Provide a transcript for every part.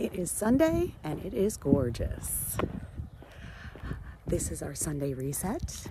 It is Sunday and it is gorgeous. This is our Sunday reset,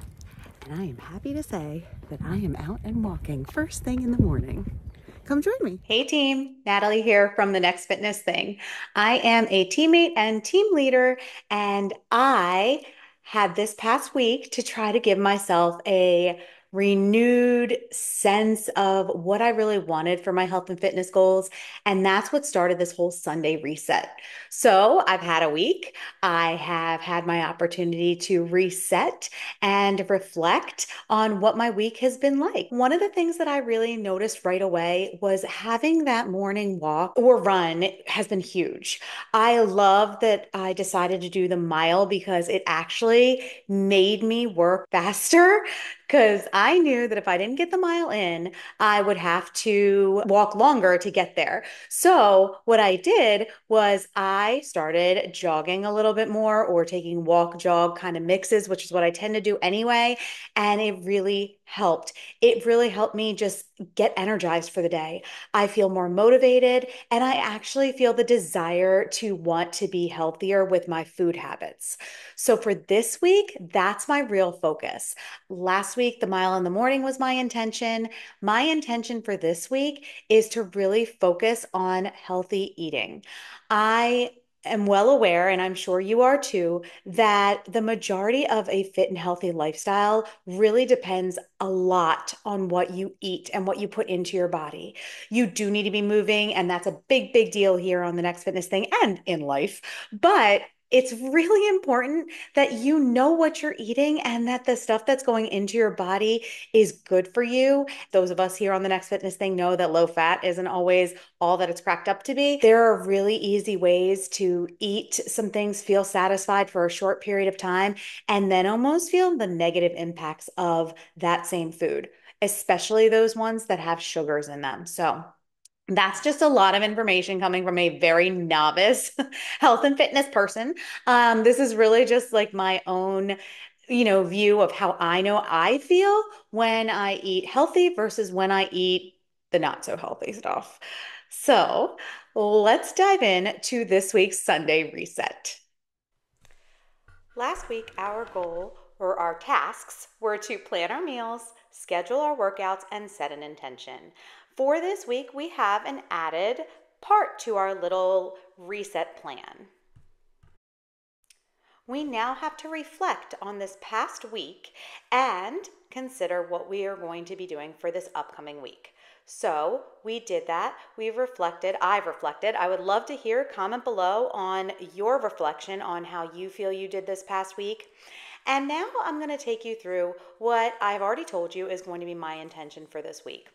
and I am happy to say that I am out and walking first thing in the morning. Come join me. Hey team, Natalie here from the Next Fitness Thing. I am a teammate and team leader, and I had this past week to try to give myself a renewed sense of what I really wanted for my health and fitness goals. And that's what started this whole Sunday reset. So I've had a week. I have had my opportunity to reset and reflect on what my week has been like. One of the things that I really noticed right away was having that morning walk or run has been huge. I love that I decided to do the mile because it actually made me work faster. Because I knew that if I didn't get the mile in, I would have to walk longer to get there. So, what I did was I started jogging a little bit more or taking walk jog kind of mixes, which is what I tend to do anyway. And it really helped. It really helped me just get energized for the day. I feel more motivated and I actually feel the desire to want to be healthier with my food habits. So for this week, that's my real focus. Last week, the mile in the morning was my intention. My intention for this week is to really focus on healthy eating. I am well aware, and I'm sure you are too, that the majority of a fit and healthy lifestyle really depends a lot on what you eat and what you put into your body. You do need to be moving, and that's a big, big deal here on the Next Fitness Thing and in life. But it's really important that you know what you're eating and that the stuff that's going into your body is good for you. Those of us here on the Next Fitness Thing know that low fat isn't always all that it's cracked up to be. There are really easy ways to eat some things, feel satisfied for a short period of time, and then almost feel the negative impacts of that same food, especially those ones that have sugars in them. So, that's just a lot of information coming from a very novice health and fitness person. This is really just like my own, view of how I know I feel when I eat healthy versus when I eat the not so healthy stuff. So let's dive in to this week's Sunday reset. Last week, our goal or our tasks were to plan our meals, schedule our workouts, and set an intention. For this week, we have an added part to our little reset plan. We now have to reflect on this past week and consider what we are going to be doing for this upcoming week. So we did that. We've reflected. I've reflected. I would love to hear a comment below on your reflection on how you feel you did this past week. And now I'm going to take you through what I've already told you is going to be my intention for this week.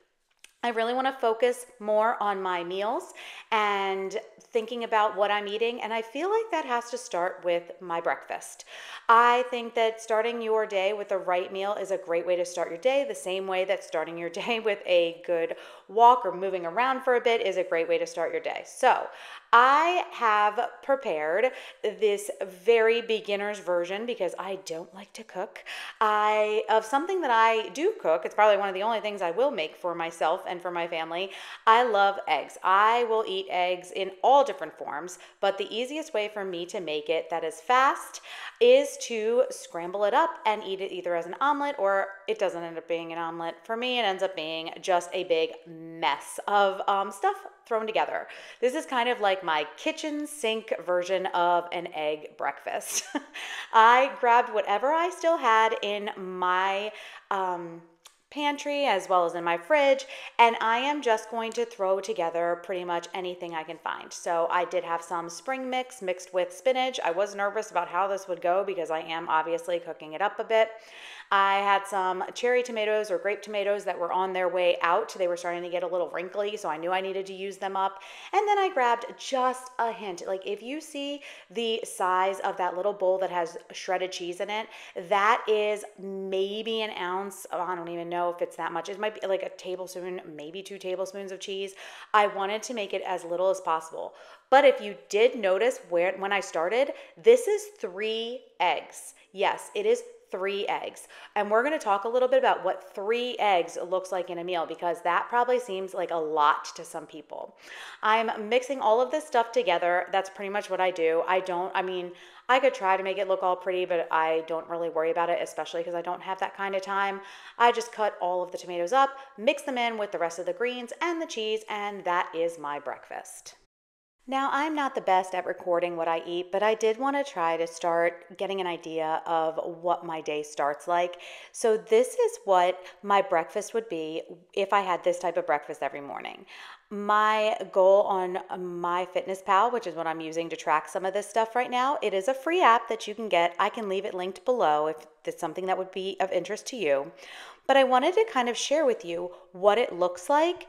I really want to focus more on my meals and thinking about what I'm eating. And I feel like that has to start with my breakfast. I think that starting your day with the right meal is a great way to start your day, the same way that starting your day with a good walk or moving around for a bit is a great way to start your day. So I have prepared this very beginner's version because I don't like to cook. Of something that I do cook. It's probably one of the only things I will make for myself and for my family. I love eggs. I will eat eggs in all different forms, but the easiest way for me to make it that is fast is to scramble it up and eat it either as an omelet or it doesn't end up being an omelet. For me, it ends up being just a big mess of stuff thrown together. This is kind of like my kitchen sink version of an egg breakfast. I grabbed whatever I still had in my pantry as well as in my fridge, and I am just going to throw together pretty much anything I can find. So I did have some spring mix mixed with spinach. I was nervous about how this would go because I am obviously cooking it up a bit. I had some cherry tomatoes or grape tomatoes that were on their way out. They were starting to get a little wrinkly, so I knew I needed to use them up. And then I grabbed just a hint. Like if you see the size of that little bowl that has shredded cheese in it, that is maybe an ounce. I don't even know if it's that much. It might be like a tablespoon, maybe 2 tablespoons of cheese. I wanted to make it as little as possible. But if you did notice when I started, this is 3 eggs. Yes, it is three eggs. And we're going to talk a little bit about what three eggs looks like in a meal because that probably seems like a lot to some people. I'm mixing all of this stuff together. That's pretty much what I do. I mean, I could try to make it look all pretty, but I don't really worry about it, especially because I don't have that kind of time. I just cut all of the tomatoes up, mix them in with the rest of the greens and the cheese, and that is my breakfast. Now, I'm not the best at recording what I eat, but I did want to try to start getting an idea of what my day starts like. So, this is what my breakfast would be if I had this type of breakfast every morning. My goal on MyFitnessPal, which is what I'm using to track some of this stuff right now, it is a free app that you can get. I can leave it linked below if it's something that would be of interest to you. But I wanted to kind of share with you what it looks like.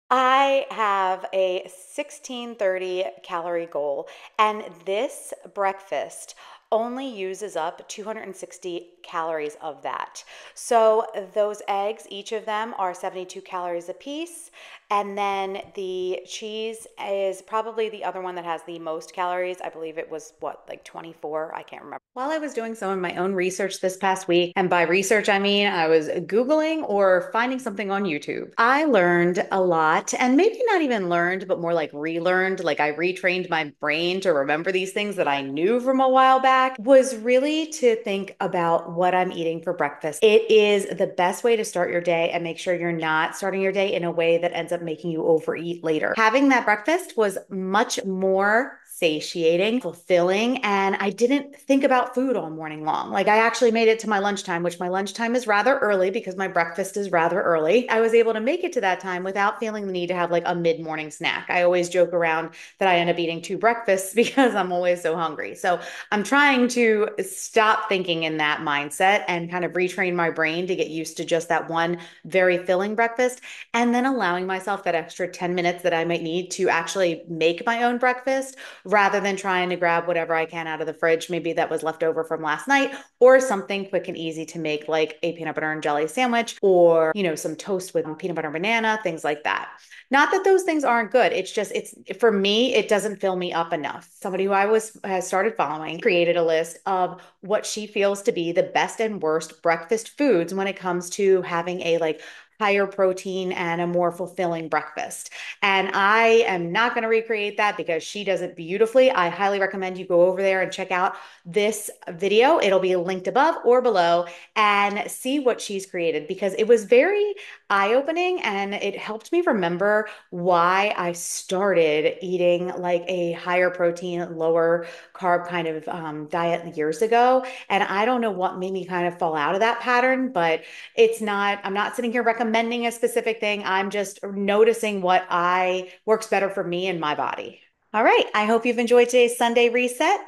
I have a 1630 calorie goal, and this breakfast only uses up 260 calories of that. So those eggs, each of them are 72 calories a piece, and then the cheese is probably the other one that has the most calories. I believe it was what, like 24? I can't remember. While I was doing some of my own research this past week, and by research I mean I was Googling or finding something on YouTube, I learned a lot, and maybe not even learned, but more like relearned. Like I retrained my brain to remember these things that I knew from a while back, was really to think about what I'm eating for breakfast. It is the best way to start your day and make sure you're not starting your day in a way that ends up making you overeat later. Having that breakfast was much more satiating, fulfilling, and I didn't think about food all morning long. Like I actually made it to my lunchtime, which my lunchtime is rather early because my breakfast is rather early. I was able to make it to that time without feeling the need to have like a mid-morning snack. I always joke around that I end up eating two breakfasts because I'm always so hungry. So I'm trying to stop thinking in that mindset and kind of retrain my brain to get used to just that one very filling breakfast and then allowing myself that extra 10 minutes that I might need to actually make my own breakfast rather than trying to grab whatever I can out of the fridge, maybe that was left over from last night, or something quick and easy to make, like a peanut butter and jelly sandwich, or, some toast with peanut butter and banana, things like that. Not that those things aren't good. It's just, it's for me, it doesn't fill me up enough. Somebody who I was has started following created a list of what she feels to be the best and worst breakfast foods when it comes to having a like higher protein and a more fulfilling breakfast. And I am not going to recreate that because she does it beautifully. I highly recommend you go over there and check out this video. It'll be linked above or below and see what she's created because it was very eye-opening and it helped me remember why I started eating like a higher protein, lower carb kind of diet years ago. And I don't know what made me kind of fall out of that pattern, but I'm not sitting here recommending a specific thing. I'm just noticing what I works better for me and my body. All right. I hope you've enjoyed today's Sunday reset.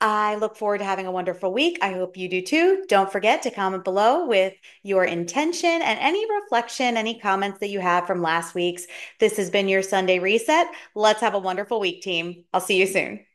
I look forward to having a wonderful week. I hope you do too. Don't forget to comment below with your intention and any reflection, any comments that you have from last week's. This has been your Sunday reset. Let's have a wonderful week, team. I'll see you soon.